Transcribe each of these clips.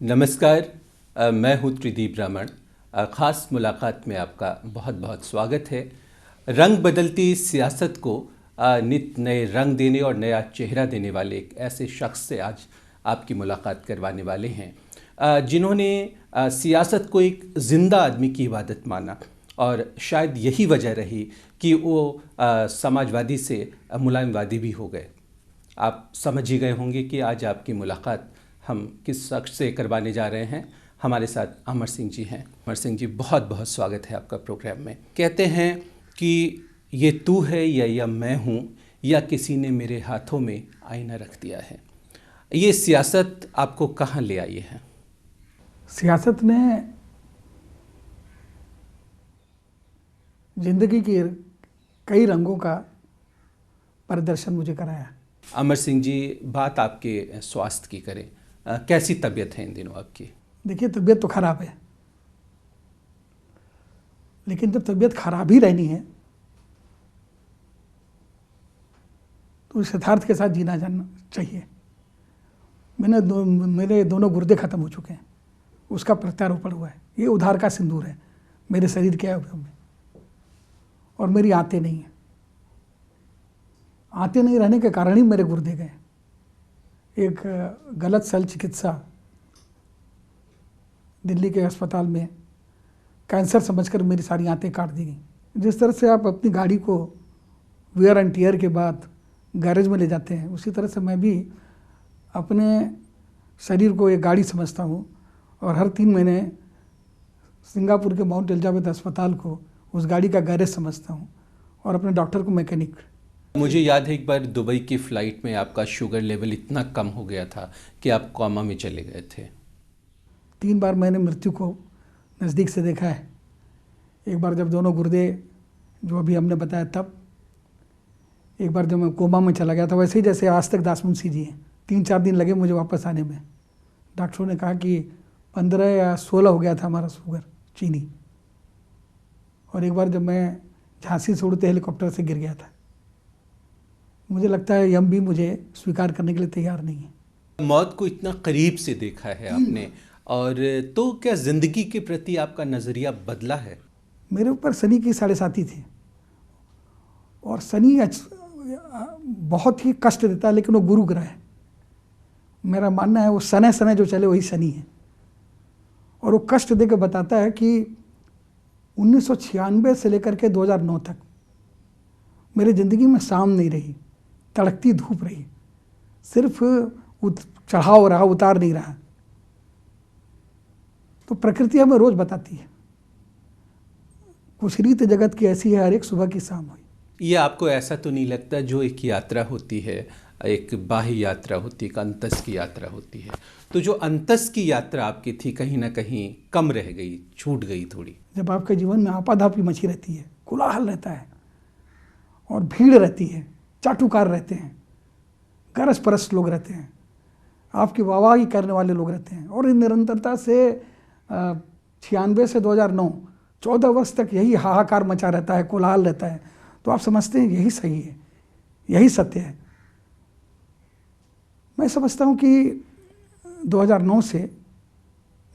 नमस्कार। मैं हूँ त्रिदीप ब्राह्मण। ख़ास मुलाकात में आपका बहुत बहुत स्वागत है। रंग बदलती सियासत को नित नए रंग देने और नया चेहरा देने वाले एक ऐसे शख्स से आज आपकी मुलाकात करवाने वाले हैं जिन्होंने सियासत को एक ज़िंदा आदमी की इबादत माना और शायद यही वजह रही कि वो समाजवादी से मुलायमवादी भी हो गए। आप समझ ही गए होंगे कि आज आपकी मुलाकात हम किस शख्स से करवाने जा रहे हैं। हमारे साथ अमर सिंह जी हैं। अमर सिंह जी, बहुत बहुत स्वागत है आपका प्रोग्राम में। कहते हैं कि ये तू है या मैं हूँ या किसी ने मेरे हाथों में आईना रख दिया है। ये सियासत आपको कहाँ ले आई है? सियासत ने जिंदगी के कई रंगों का प्रदर्शन मुझे कराया। अमर सिंह जी, बात आपके स्वास्थ्य की करें। कैसी तबीयत है इन दिनों आपकी? देखिए, तबीयत तो खराब है, लेकिन जब तबीयत खराब ही रहनी है तो इस यथार्थ के साथ जीना जानना चाहिए। मेरे दोनों गुर्दे खत्म हो चुके हैं, उसका प्रत्यारोपण हुआ है। ये उधार का सिंदूर है मेरे शरीर के अवयव में, और मेरी आंतें नहीं हैं। आंतें नहीं रहने के कारण ही मेरे गुर्दे गए। एक गलत शल्य चिकित्सा दिल्ली के अस्पताल में कैंसर समझकर मेरी सारी आंतें काट दी गई। जिस तरह से आप अपनी गाड़ी को वेयर एंड टियर के बाद गैरेज में ले जाते हैं, उसी तरह से मैं भी अपने शरीर को एक गाड़ी समझता हूँ, और हर 3 महीने सिंगापुर के माउंट एलिजाबेथ अस्पताल को उस गाड़ी का गैरेज समझता हूँ, और अपने डॉक्टर को मैकेनिक। मुझे याद है एक बार दुबई की फ़्लाइट में आपका शुगर लेवल इतना कम हो गया था कि आप कोमा में चले गए थे। 3 बार मैंने मृत्यु को नज़दीक से देखा है। एक बार जब दोनों गुर्दे, जो अभी हमने बताया तब, एक बार जब मैं कोमा में चला गया था। वैसे ही जैसे आज तक दासमुंशी जी हैं, 3-4 दिन लगे मुझे वापस आने में। डॉक्टरों ने कहा कि 15 या 16 हो गया था हमारा शुगर, चीनी। और एक बार जब मैं झांसी से उड़ते हेलीकॉप्टर से गिर गया था। मुझे लगता है यम भी मुझे स्वीकार करने के लिए तैयार नहीं है। मौत को इतना करीब से देखा है आपने, और तो क्या ज़िंदगी के प्रति आपका नज़रिया बदला है? मेरे ऊपर शनि की 7.5 थी, और शनि बहुत ही कष्ट देता है, लेकिन वो गुरु ग्रह है। मेरा मानना है वो सने सने जो चले वही शनि है, और वो कष्ट दे के बताता है कि 1996 से लेकर के 2009 तक मेरी ज़िंदगी में शाम नहीं रही, तड़कती धूप रही। सिर्फ चढ़ाव रहा, उतार नहीं रहा। तो प्रकृति हमें रोज़ बताती है, कुछ रीत जगत की ऐसी है, हर एक सुबह की शाम हुई। ये आपको ऐसा तो नहीं लगता जो एक यात्रा होती है, एक बाह्य यात्रा होती है, एक अंतस की यात्रा होती है, तो जो अंतस की यात्रा आपकी थी कहीं ना कहीं कम रह गई, छूट गई थोड़ी? जब आपके जीवन में आपाधापी मची रहती है, कोलाहल रहता है और भीड़ रहती है, चाटुकार रहते हैं, गरज परस्त लोग रहते हैं, आपकी वाहवाही करने वाले लोग रहते हैं, और इन निरंतरता से 96 से 2009 14 वर्ष तक यही हाहाकार मचा रहता है, कोलाहल रहता है, तो आप समझते हैं यही सही है, यही सत्य है। मैं समझता हूँ कि 2009 से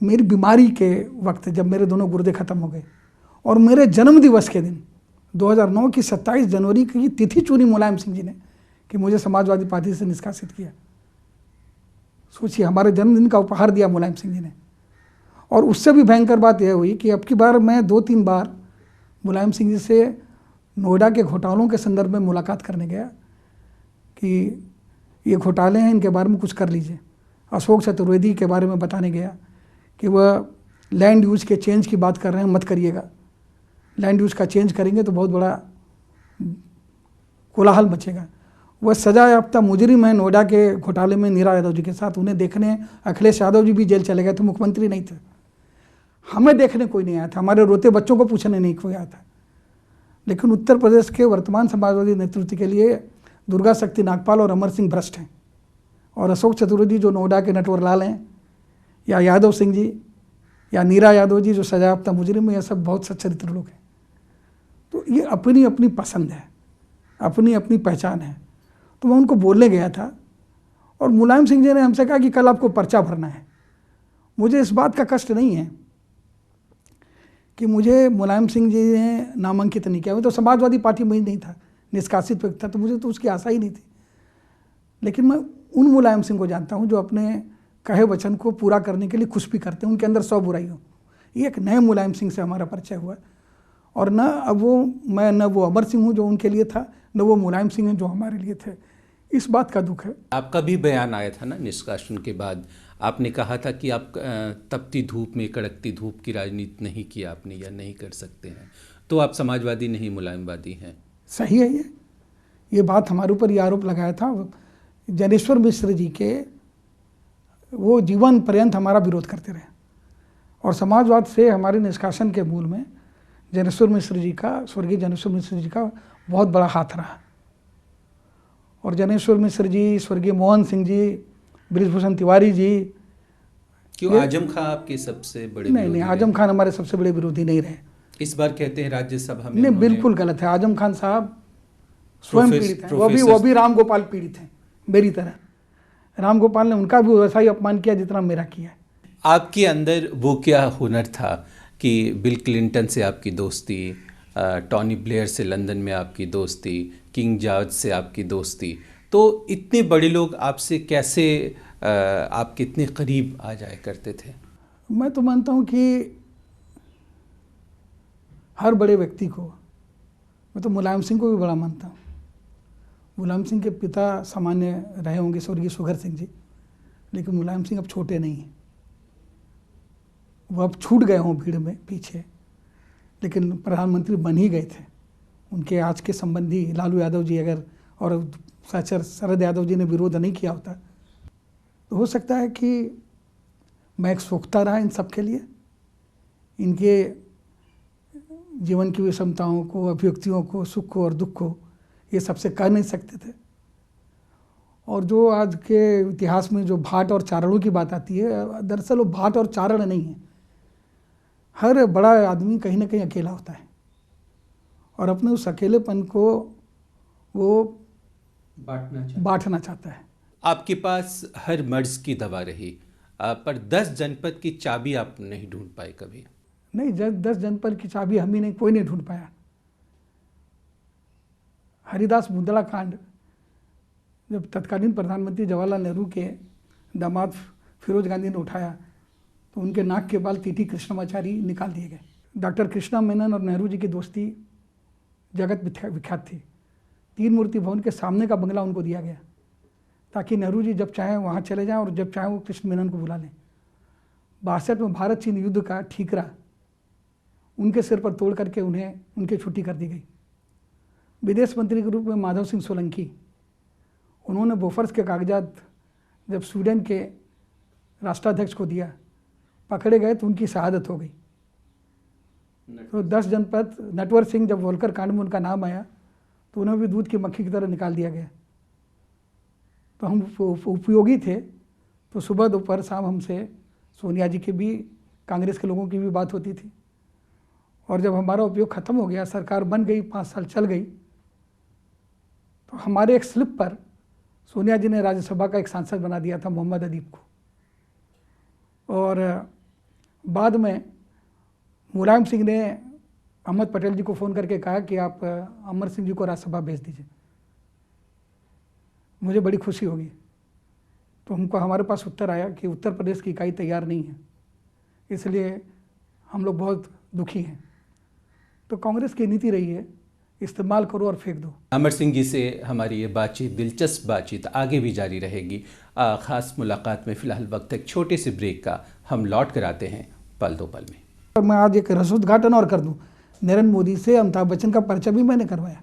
मेरी बीमारी के वक्त, जब मेरे दोनों गुर्दे खत्म हो गए, और मेरे जन्म दिवस के दिन 2009 की 27 जनवरी की तिथि चुनी मुलायम सिंह जी ने कि मुझे समाजवादी पार्टी से निष्कासित किया। सोचिए, हमारे जन्मदिन का उपहार दिया मुलायम सिंह जी ने। और उससे भी भयंकर बात यह हुई कि अब की बार मैं 2-3 बार मुलायम सिंह जी से नोएडा के घोटालों के संदर्भ में मुलाकात करने गया कि ये घोटाले हैं, इनके बारे में कुछ कर लीजिए। अशोक चतुर्वेदी के बारे में बताने गया कि वह लैंड यूज के चेंज की बात कर रहे हैं, मत करिएगा। लैंड यूज का चेंज करेंगे तो बहुत बड़ा कोलाहल मचेगा। वह सजा याफ्ता मुजरिम है नोएडा के घोटाले में नीरा यादव जी के साथ। उन्हें देखने अखिलेश यादव जी भी जेल चले गए थे, मुख्यमंत्री नहीं थे। हमें देखने कोई नहीं आया था, हमारे रोते बच्चों को पूछने नहीं कोई आया था। लेकिन उत्तर प्रदेश के वर्तमान समाजवादी नेतृत्व के लिए दुर्गा शक्ति नागपाल और अमर सिंह भ्रष्ट हैं, और अशोक चतुर्वेदी जो नोएडा के नटवरलाल हैं, या यादव सिंह जी, या नीरा यादव जी जो सजा याफ्ता मुजरिम है, ये सब बहुत सच्चरित्र लोग हैं। तो ये अपनी अपनी पसंद है, अपनी अपनी पहचान है। तो मैं उनको बोलने गया था, और मुलायम सिंह जी ने हमसे कहा कि कल आपको पर्चा भरना है। मुझे इस बात का कष्ट नहीं है कि मुझे मुलायम सिंह जी ने नामांकित नहीं किया। मैं तो समाजवादी पार्टी में ही नहीं था, निष्कासित व्यक्ति था, तो मुझे तो उसकी आशा ही नहीं थी। लेकिन मैं उन मुलायम सिंह को जानता हूं जो अपने कहे वचन को पूरा करने के लिए कुछ भी करते हैं, उनके अंदर 100 बुराई हो। ये एक नए मुलायम सिंह से हमारा परिचय हुआ, और न अब वो अमर सिंह हूँ जो उनके लिए था, न वो मुलायम सिंह हैं जो हमारे लिए थे। इस बात का दुख है। आपका भी बयान आया था ना निष्कासन के बाद, आपने कहा था कि आप तपती धूप में कड़कती धूप की राजनीति नहीं की आपने, या नहीं कर सकते हैं, तो आप समाजवादी नहीं मुलायमवादी हैं। सही है ये बात हमारे ऊपर ये आरोप लगाया था। जनेश्वर मिश्र जी के वो जीवन पर्यंत हमारा विरोध करते रहे, और समाजवाद से हमारे निष्कासन के मूल में जनेश्वर मिश्र जी का, स्वर्गीय जनेश्वर मिश्र जी का बहुत बड़ा हाथ रहा। और जनेश्वर मिश्र जी, स्वर्गीय मोहन सिंह जी, बृजभूषण तिवारी जी। क्यों आजम खान आपके सबसे बड़े? नहीं, आजम खान हमारे सबसे बड़े विरोधी नहीं रहे। इस बार कहते हैं राज्यसभा में। नहीं, बिल्कुल गलत है। आजम खान साहब स्वयं पीड़ित हैं, वो भी राम गोपाल पीड़ित हैं मेरी तरह। राम गोपाल ने उनका भी वैसा ही अपमान किया जितना मेरा किया है। आपके अंदर वो क्या हुनर था कि बिल क्लिंटन से आपकी दोस्ती, टॉनी ब्लेयर से लंदन में आपकी दोस्ती, किंग जॉर्ज से आपकी दोस्ती, तो इतने बड़े लोग आपसे कैसे आपके इतने करीब आ जाया करते थे? मैं तो मानता हूँ कि हर बड़े व्यक्ति को, मैं तो मुलायम सिंह को भी बड़ा मानता हूँ। मुलायम सिंह के पिता सामान्य रहे होंगे स्वर्गीय सुगर सिंह जी, लेकिन मुलायम सिंह अब छोटे नहीं हैं। वो अब छूट गए हों भीड़ में पीछे, लेकिन प्रधानमंत्री बन ही गए थे। उनके आज के संबंधी लालू यादव जी अगर और सहचर शरद यादव जी ने विरोध नहीं किया होता, तो हो सकता है कि मैं एक सोखता रहा इन सब के लिए। इनके जीवन की विषमताओं को, अभिव्यक्तियों को, सुख को और दुख को ये सबसे कह नहीं सकते थे। और जो आज के इतिहास में जो भाट और चारणों की बात आती है, दरअसल वो भाट और चारण नहीं है। हर बड़ा आदमी कहीं ना कहीं अकेला होता है, और अपने उस अकेलेपन को वो बांटना चाहता है। आपके पास हर मर्ज की दवा रही, पर 10 जनपद की चाबी आप नहीं ढूंढ पाए कभी? नहीं, 10 जनपद की चाबी हम ही नहीं, कोई नहीं ढूंढ पाया। हरिदास मुंदड़ा कांड जब तत्कालीन प्रधानमंत्री जवाहरलाल नेहरू के दामाद फिरोज गांधी ने उठाया, तो उनके नाक के बाल टीटी कृष्णमाचारी निकाल दिए गए। डॉक्टर कृष्णा मेनन और नेहरू जी की दोस्ती जगत विख्यात थी। 3 मूर्ति भवन के सामने का बंगला उनको दिया गया, ताकि नेहरू जी जब चाहें वहाँ चले जाएं और जब चाहें वो कृष्ण मेनन को बुला लें। 62 में भारत चीन युद्ध का ठीकरा उनके सिर पर तोड़ करके उन्हें उनकी छुट्टी कर दी गई। विदेश मंत्री के रूप में माधव सिंह सोलंकी, उन्होंने बोफर्स के कागजात जब स्वीडन के राष्ट्राध्यक्ष को दिया, पकड़े गए तो उनकी शहादत हो गई। तो 10 जनपद, नटवर सिंह जब वोलकर कांड में उनका नाम आया तो उन्हें भी दूध की मक्खी की तरह निकाल दिया गया। तो हम उपयोगी थे, तो सुबह दोपहर शाम हमसे सोनिया जी के भी, कांग्रेस के लोगों की भी बात होती थी। और जब हमारा उपयोग ख़त्म हो गया, सरकार बन गई, 5 साल चल गई, तो हमारे एक स्लिप पर सोनिया जी ने राज्यसभा का एक सांसद बना दिया था मोहम्मद अदीब को। और बाद में मुलायम सिंह ने अहमद पटेल जी को फ़ोन करके कहा कि आप अमर सिंह जी को राज्यसभा भेज दीजिए। मुझे बड़ी खुशी होगी। तो हमको हमारे पास उत्तर आया कि उत्तर प्रदेश की इकाई तैयार नहीं है, इसलिए हम लोग बहुत दुखी हैं। तो कांग्रेस की नीति रही है, इस्तेमाल करो और फेंक दो। अमर सिंह जी से हमारी ये बातचीत, दिलचस्प बातचीत आगे भी जारी रहेगी। ख़ास मुलाकात में फ़िलहाल वक्त एक छोटे से ब्रेक का, हम लौट कर आते हैं पल दो पल में। और मैं आज एक रसोद्घाटन और कर दूं, नरेंद्र मोदी से अमिताभ बच्चन का परिचय भी मैंने करवाया।